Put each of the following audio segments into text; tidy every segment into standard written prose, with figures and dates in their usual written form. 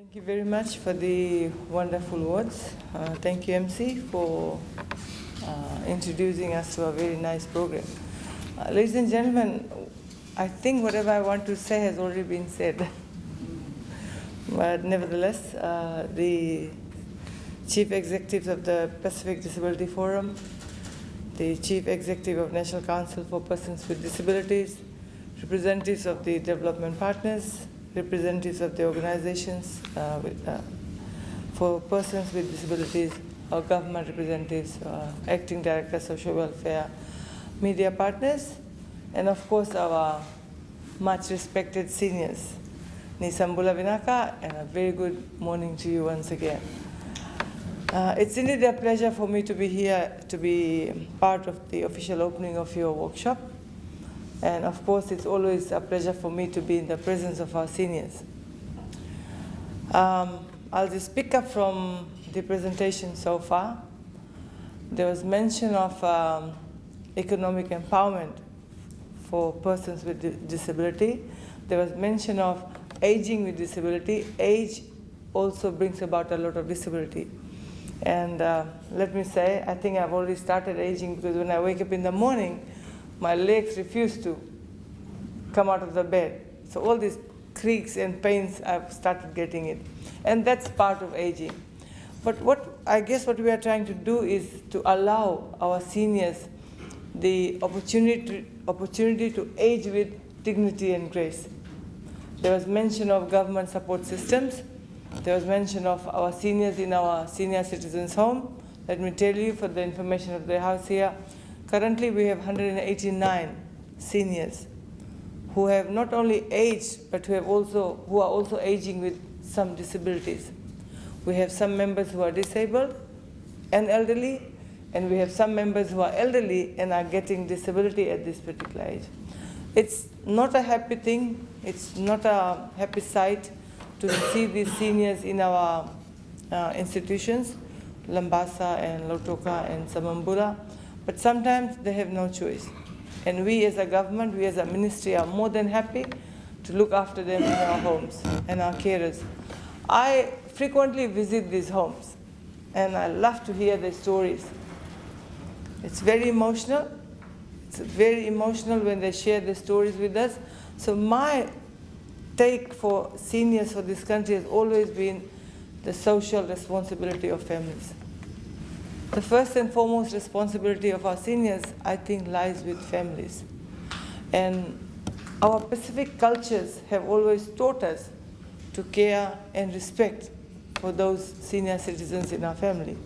Thank you very much for the wonderful words. Thank you, MC, for introducing us to a very nice program. Ladies and gentlemen, I think whatever I want to say has already been said. But nevertheless, the Chief Executives of the Pacific Disability Forum, the Chief Executive of National Council for Persons with Disabilities, representatives of the development partners, representatives of the organizations for persons with disabilities, our government representatives, acting directors of social welfare, media partners, and of course our much respected seniors. Nisambula Vinaka, and a very good morning to you once again. It's indeed a pleasure for me to be here, to be part of the official opening of your workshop. And of course, it's always a pleasure for me to be in the presence of our seniors. I'll just pick up from the presentation so far. There was mention of economic empowerment for persons with disability. There was mention of aging with disability. Age also brings about a lot of disability. And let me say, I think I've already started aging because when I wake up in the morning, my legs refuse to come out of the bed. So all these creaks and pains, I've started getting it. And that's part of aging. But I guess what we are trying to do is to allow our seniors the opportunity to age with dignity and grace. There was mention of government support systems. There was mention of our seniors in our senior citizens' home. Let me tell you, for the information of the House here, currently we have 189 seniors who have not only aged, but who are also aging with some disabilities. We have some members who are disabled and elderly, and we have some members who are elderly and are getting disability at this particular age. It's not a happy thing. It's not a happy sight to see these seniors in our institutions, Lambasa and Lautoka and Samambula, but sometimes they have no choice. And we as a government, we as a ministry are more than happy to look after them in our homes and our carers. I frequently visit these homes and I love to hear their stories. It's very emotional. It's very emotional when they share their stories with us. So my take for seniors for this country has always been the social responsibility of families. The first and foremost responsibility of our seniors, I think, lies with families. And our Pacific cultures have always taught us to care and respect for those senior citizens in our family.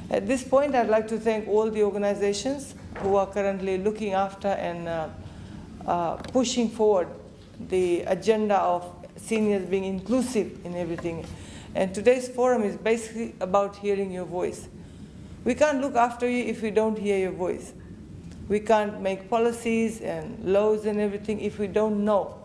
At this point, I'd like to thank all the organizations who are currently looking after and pushing forward the agenda of seniors being inclusive in everything. And today's forum is basically about hearing your voice. We can't look after you if we don't hear your voice. We can't make policies and laws and everything if we don't know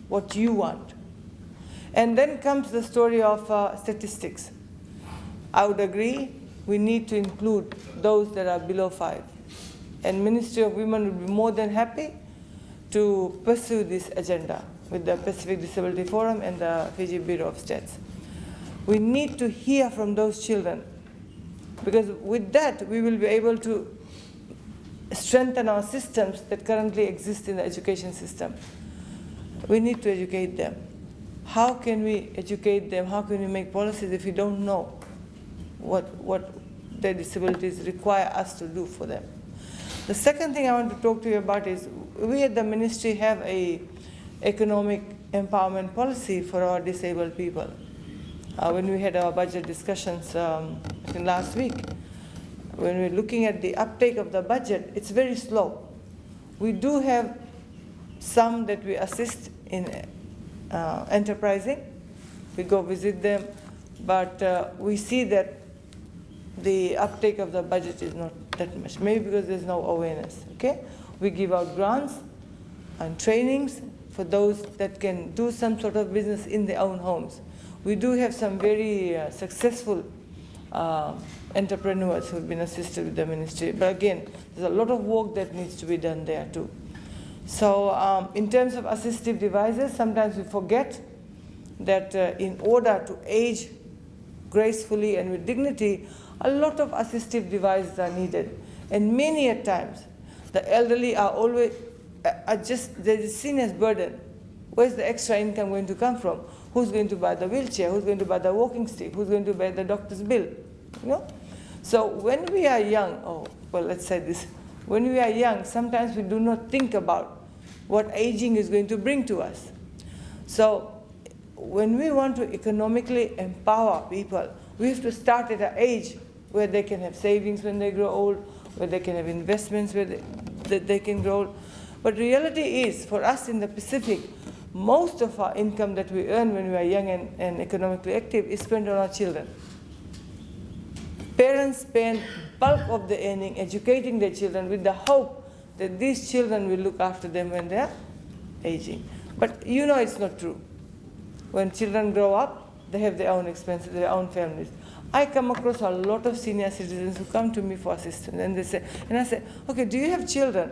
what you want. And then comes the story of statistics. I would agree, we need to include those that are below 5. And Ministry of Women would be more than happy to pursue this agenda with the Pacific Disability Forum and the Fiji Bureau of Stats. We need to hear from those children, because with that we will be able to strengthen our systems that currently exist in the education system. We need to educate them. How can we educate them? How can we make policies if we don't know what their disabilities require us to do for them? The second thing I want to talk to you about is we at the ministry have an economic empowerment policy for our disabled people. When we had our budget discussions last week, when we're looking at the uptake of the budget, it's very slow. We do have some that we assist in enterprising. We go visit them, but we see that the uptake of the budget is not that much, maybe because there's no awareness, okay? We give out grants and trainings for those that can do some sort of business in their own homes. We do have some very successful entrepreneurs who have been assisted with the ministry, but again, there's a lot of work that needs to be done there too. So in terms of assistive devices, sometimes we forget that in order to age gracefully and with dignity, a lot of assistive devices are needed. And many a times, the elderly are always they're seen as burden. Where's the extra income going to come from? Who's going to buy the wheelchair? Who's going to buy the walking stick? Who's going to pay the doctor's bill? You know? So when we are young, let's say this, when we are young, sometimes we do not think about what aging is going to bring to us. So when we want to economically empower people, we have to start at an age where they can have savings when they grow old, where they can have investments where they can grow old. But reality is, for us in the Pacific, most of our income that we earn when we are young and economically active is spent on our children. Parents spend bulk of the earning educating their children with the hope that these children will look after them when they are aging. But you know it's not true. When children grow up, they have their own expenses, their own families. I come across a lot of senior citizens who come to me for assistance, and I say, okay, do you have children?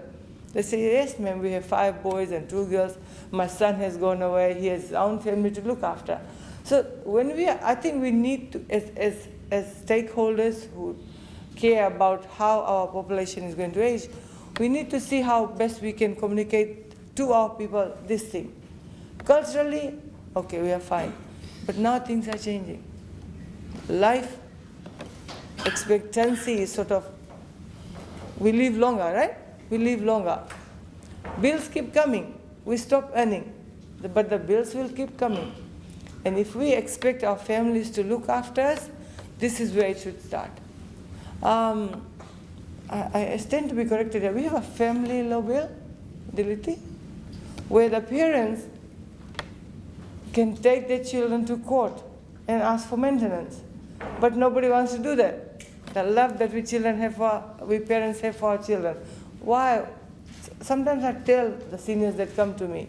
They say, yes, ma'am, we have 5 boys and 2 girls. My son has gone away. He has his own family to look after. So I think we need to, as stakeholders who care about how our population is going to age, we need to see how best we can communicate to our people this thing. Culturally, okay, we are fine. But now things are changing. Life expectancy is sort of, we live longer, right? We live longer. Bills keep coming. We stop earning, but the bills will keep coming. And if we expect our families to look after us, this is where it should start. I stand to be corrected here. We have a family law bill, Diliti, where the parents can take their children to court and ask for maintenance. But nobody wants to do that. The love that we parents have for our children. Why? Sometimes I tell the seniors that come to me,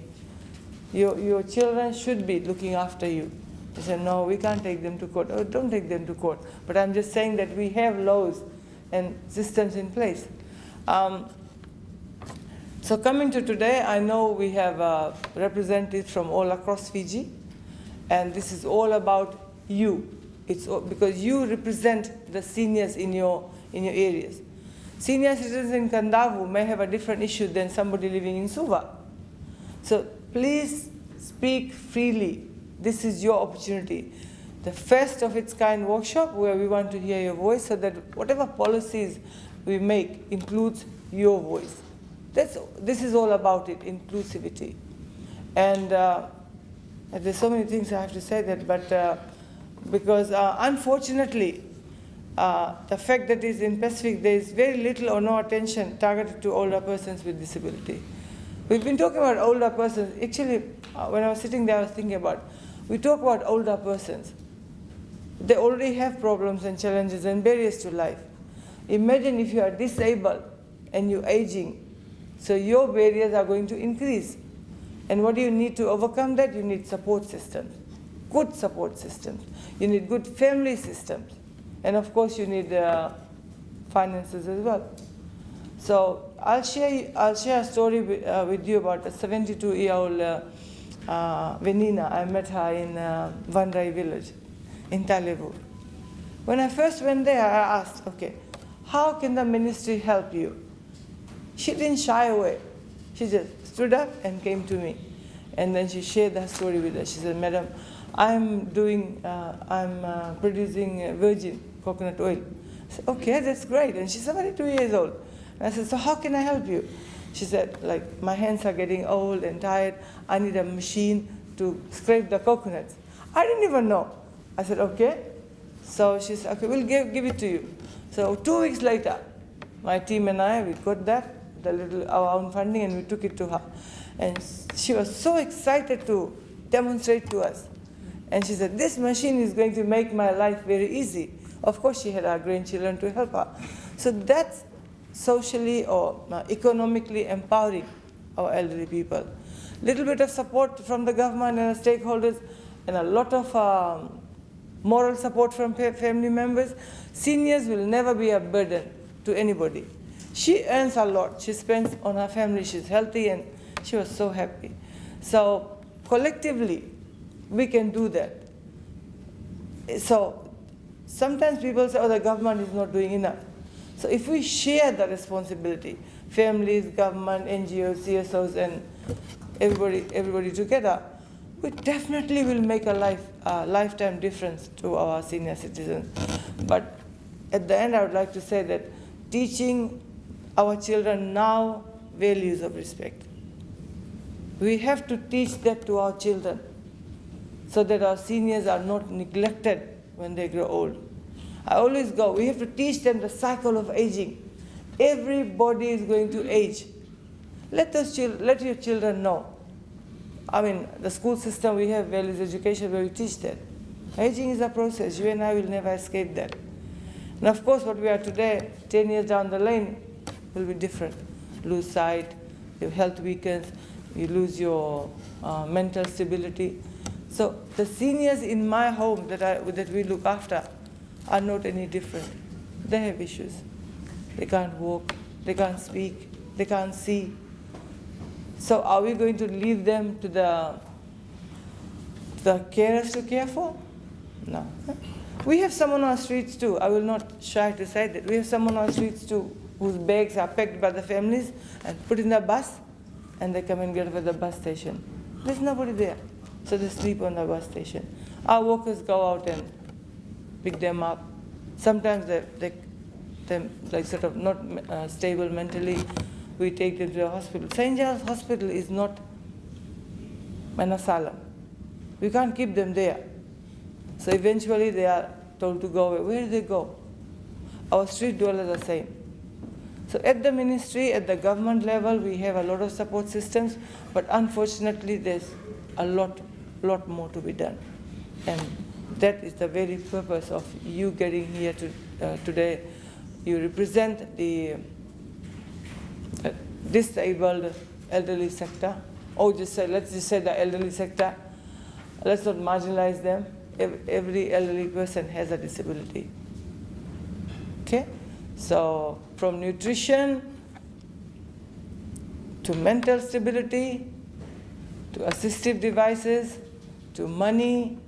your children should be looking after you. They say, no, we can't take them to court. Oh, don't take them to court. But I'm just saying that we have laws and systems in place. So coming to today, I know we have representatives from all across Fiji, and this is all about you. It's because you represent the seniors in your areas. Senior citizens in Kandavu may have a different issue than somebody living in Suva. So please speak freely. This is your opportunity. The first of its kind workshop where we want to hear your voice so that whatever policies we make includes your voice. This is all about it, inclusivity. And there's so many things I have to say that, but because unfortunately, the fact that is in Pacific, there is very little or no attention targeted to older persons with disability. We've been talking about older persons. Actually, when I was sitting there, I was thinking about, we talk about older persons. They already have problems and challenges and barriers to life. Imagine if you are disabled and you're aging, so your barriers are going to increase. And what do you need to overcome that? You need support systems, good support systems. You need good family systems. And of course, you need finances as well. So I'll share a story with you about a 72-year-old Venina. I met her in Vandrai village in Talevu. When I first went there, I asked, okay, how can the ministry help you? She didn't shy away. She just stood up and came to me. And then she shared her story with us. She said, Madam, I'm producing virgin coconut oil. I said, okay, that's great. And she's 72 years old. And I said, so how can I help you? She said, like, my hands are getting old and tired. I need a machine to scrape the coconuts. I didn't even know. I said, okay. So she said, okay, we'll give it to you. So 2 weeks later, my team and I, we got that, our own funding, and we took it to her. And she was so excited to demonstrate to us. And she said, this machine is going to make my life very easy. Of course, she had our grandchildren to help her. So that's socially or economically empowering our elderly people. Little bit of support from the government and the stakeholders, and a lot of moral support from family members. Seniors will never be a burden to anybody. She earns a lot. She spends on her family. She's healthy, and she was so happy. So collectively, we can do that. So sometimes people say, oh, the government is not doing enough. So if we share the responsibility, families, government, NGOs, CSOs, and everybody together, we definitely will make a lifetime difference to our senior citizens. But at the end, I would like to say that teaching our children now values of respect. We have to teach that to our children so that our seniors are not neglected when they grow old. I always go, we have to teach them the cycle of aging. Everybody is going to age. Let your children know. I mean, the school system, we have values education where we teach that. Aging is a process. You and I will never escape that. And of course, what we are today, 10 years down the lane, will be different. Lose sight, your health weakens, you lose your mental stability. So the seniors in my home that we look after are not any different. They have issues. They can't walk, they can't speak, they can't see. So are we going to leave them to the carers to care for? No. We have some on our streets too. I will not shy to say that. We have some on our streets too whose bags are packed by the families and put in the bus, and they come and get at the bus station. There's nobody there. So they sleep on the bus station. Our workers go out and pick them up. Sometimes they're like sort of not stable mentally. We take them to the hospital. St. Giles Hospital is not an asylum. We can't keep them there. So eventually they are told to go away. Where do they go? Our street dwellers are the same. So at the ministry, at the government level, we have a lot of support systems, but unfortunately there's a lot more to be done. And that is the very purpose of you getting here today. You represent the disabled elderly sector, or let's just say the elderly sector. Let's not marginalize them. Every elderly person has a disability. Okay? So from nutrition to mental stability to assistive devices to money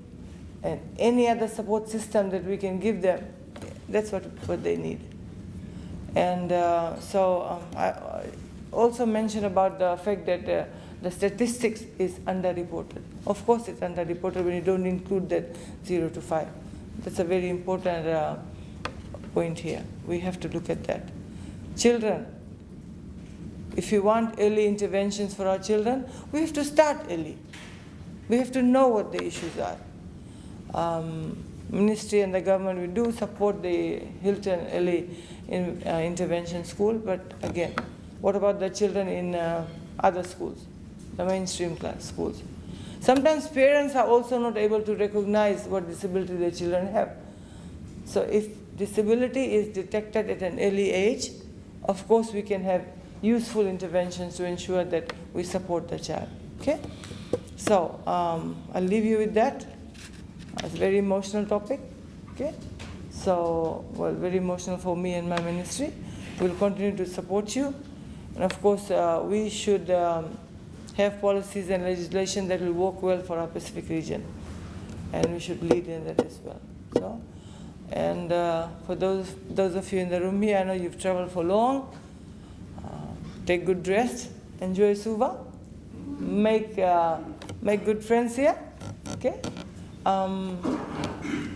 and any other support system that we can give them, that's what they need. And I also mentioned about the fact that the statistics is underreported. Of course it's underreported when you don't include that 0 to 5. That's a very important point here. We have to look at that. Children, if you want early interventions for our children, we have to start early. We have to know what the issues are. Ministry and the government, we do support the Hilton Early Intervention School, but again, what about the children in other schools, the mainstream class schools? Sometimes parents are also not able to recognize what disability their children have. So if disability is detected at an early age, of course we can have useful interventions to ensure that we support the child. Okay? So I'll leave you with that. It's a very emotional topic. Okay? So, well, very emotional for me and my ministry. We'll continue to support you. And of course, we should have policies and legislation that will work well for our Pacific region. And we should lead in that as well. So, and for those of you in the room here, I know you've traveled for long. Take good rest. Enjoy Suva. Make good friends here. Okay?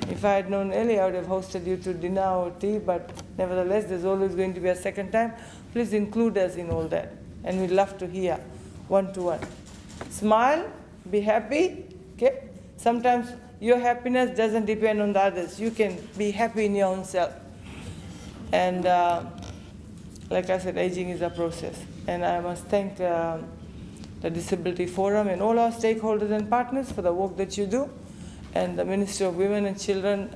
If I had known earlier, I would have hosted you to dinner or tea, but nevertheless, there's always going to be a second time. Please include us in all that. And we'd love to hear one-to-one. Smile, be happy, okay? Sometimes your happiness doesn't depend on the others. You can be happy in your own self. And like I said, aging is a process. And I must thank the Disability Forum and all our stakeholders and partners for the work that you do. And the Ministry of Women and Children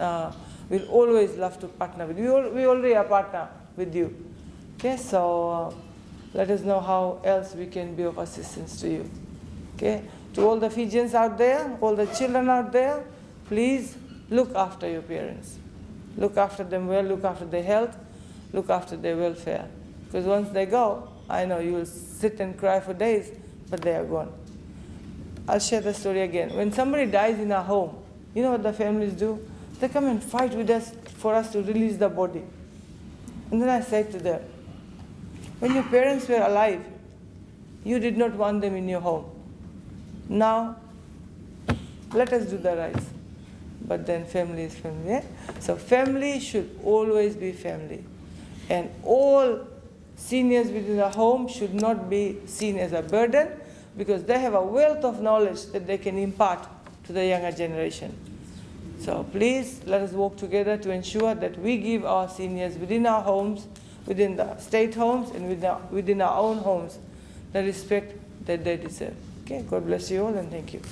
will always love to partner with you. We already are partner with you. Okay, so let us know how else we can be of assistance to you. Okay, to all the Fijians out there, all the children out there, please look after your parents. Look after them well, look after their health, look after their welfare. Because once they go, I know you will sit and cry for days, but they are gone. I'll share the story again. When somebody dies in our home, you know what the families do? They come and fight with us for us to release the body. And then I said to them, when your parents were alive, you did not want them in your home. Now, let us do the rites. But then family is family. Yeah? So family should always be family. And all seniors within the home should not be seen as a burden, because they have a wealth of knowledge that they can impart to the younger generation. So please, let us work together to ensure that we give our seniors within our homes, within the state homes, and within our own homes, the respect that they deserve. Okay, God bless you all, and thank you.